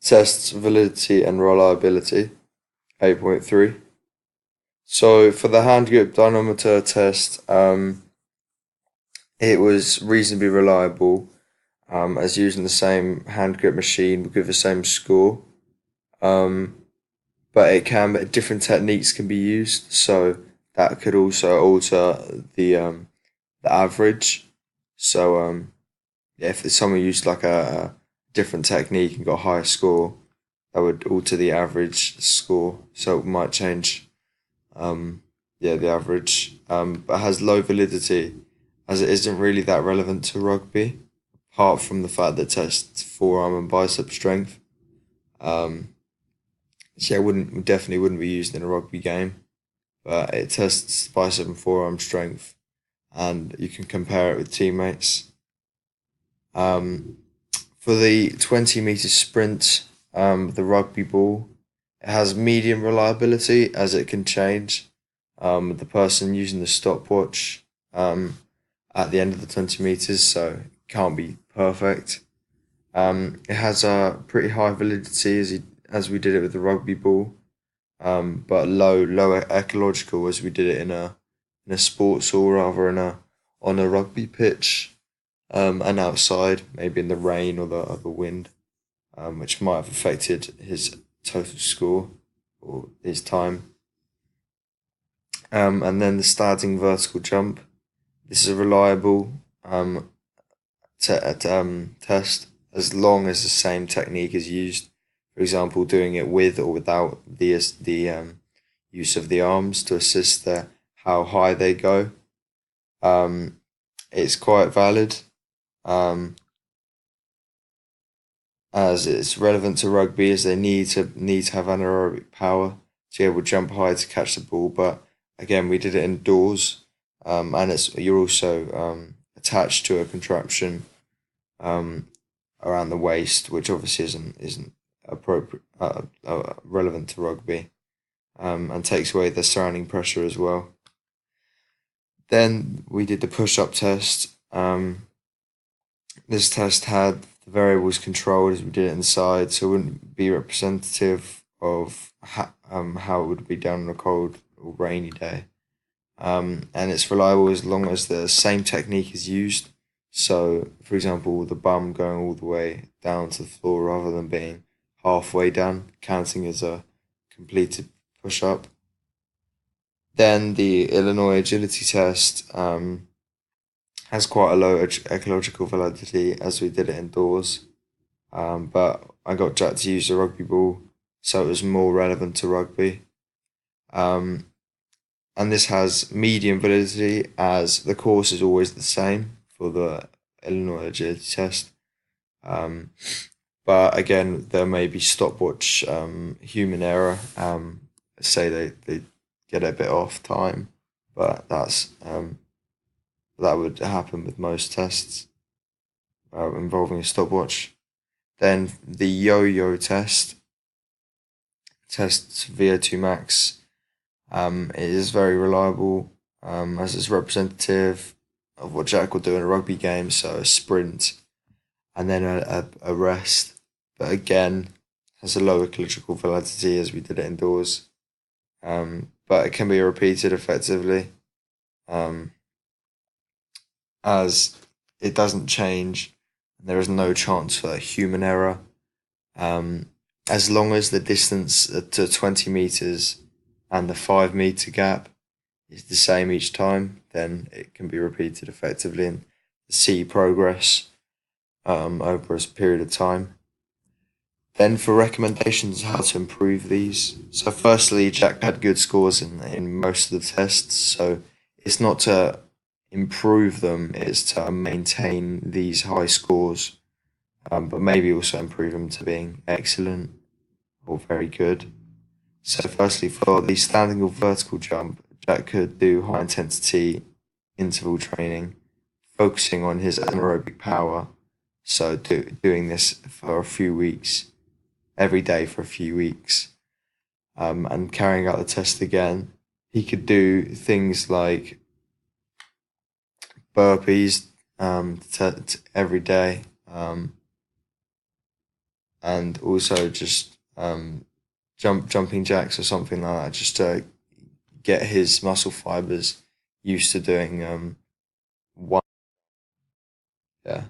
Tests validity and reliability. 8.3. So for the hand grip dynamometer test, it was reasonably reliable, as using the same hand grip machine would give the same score. Um, but different techniques can be used, so that could also alter the average. So yeah, if someone used like a different technique and got a higher score, that would alter the average score. So it might change, um, yeah, the average. But has low validity, as it isn't really that relevant to rugby, apart from the fact that it tests forearm and bicep strength. Um, so yeah, definitely wouldn't be used in a rugby game, but it tests bicep and forearm strength, and you can compare it with teammates. Um, for the 20 meter sprint, the rugby ball, it has medium reliability as it can change. The person using the stopwatch, at the end of the 20 meters, so it can't be perfect. It has a pretty high validity as we did it with the rugby ball, but low ecological as we did it in a sports hall rather than on a rugby pitch, and outside, maybe in the rain or the wind, which might have affected his total score or his time. And then the starting vertical jump. This is a reliable, test as long as the same technique is used. For example, doing it with or without the use of the arms to assist how high they go. Um, it's quite valid, um, as it's relevant to rugby, as they need to have anaerobic power to be able to jump high to catch the ball. But again, we did it indoors, and you're also attached to a contraption, um, around the waist, which obviously isn't appropriate, relevant to rugby, and takes away the surrounding pressure as well. Then we did the push-up test. This test had the variables controlled as we did it inside, so it wouldn't be representative of how it would be done on a cold or rainy day. And it's reliable as long as the same technique is used. So, for example, the bum going all the way down to the floor rather than being halfway down, counting as a completed push up. Then the Illinois agility test, has quite a low ecological validity as we did it indoors. But I got Jack to use the rugby ball, so it was more relevant to rugby. Um, and this has medium validity as the course is always the same for the Illinois agility test. Um, but again, there may be stopwatch, human error. Say they get a bit off time, but that would happen with most tests, involving a stopwatch. Then the yo-yo test tests VO2 max. It is very reliable, as it's representative of what Jack would do in a rugby game, so a sprint and then a rest. But again, has a low ecological validity as we did it indoors. But it can be repeated effectively, um, as it doesn't change. There is no chance for human error. Um, as long as the distance to 20 meters and the 5 meter gap is the same each time, then it can be repeated effectively and see progress, over a period of time. Then for recommendations how to improve these. So firstly, Jack had good scores in most of the tests, so it's not to improve them, it's to maintain these high scores, but maybe also improve them to being excellent or very good. So firstly, for the standing or vertical jump, Jack could do high intensity interval training, focusing on his anaerobic power. So doing this for a few weeks, every day for a few weeks, and carrying out the test again. He could do things like burpees, every day, and also just jumping jacks or something like that, just to get his muscle fibers used to doing one. Yeah.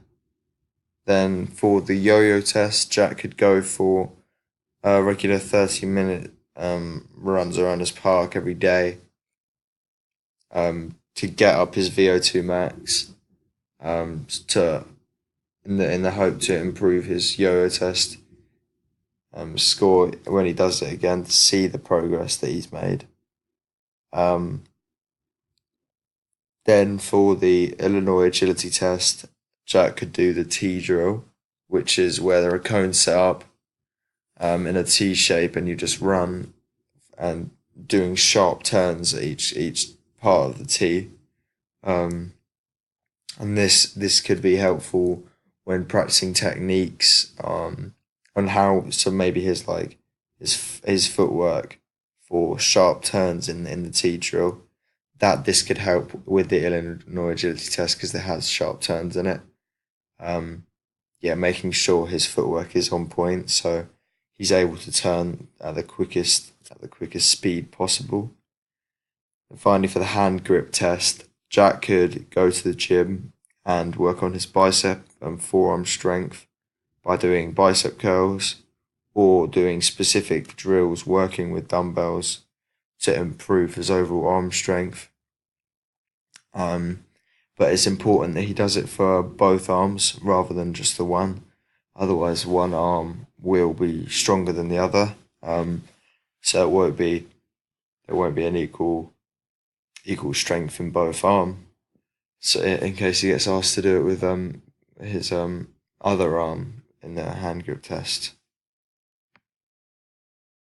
Then for the yo-yo test, Jack could go for a regular 30-minute runs around his park every day to get up his VO2 max, to in the hope to improve his yo-yo test score when he does it again, to see the progress that he's made. Um, then for the Illinois agility test, Jack could do the T drill, which is where there are cones set up in a T shape, and you just run and doing sharp turns at each part of the T. Um, and this could be helpful when practicing techniques on how, so maybe his footwork for sharp turns in the T drill, that this could help with the Illinois agility test because it has sharp turns in it. Um, yeah, making sure his footwork is on point so he's able to turn at the quickest speed possible. And finally, for the hand grip test, Jack could go to the gym and work on his bicep and forearm strength by doing bicep curls or doing specific drills working with dumbbells to improve his overall arm strength. Um, but it's important that he does it for both arms rather than just the one. Otherwise, one arm will be stronger than the other. So there won't be an equal strength in both arm. So in case he gets asked to do it with his other arm in the hand grip test.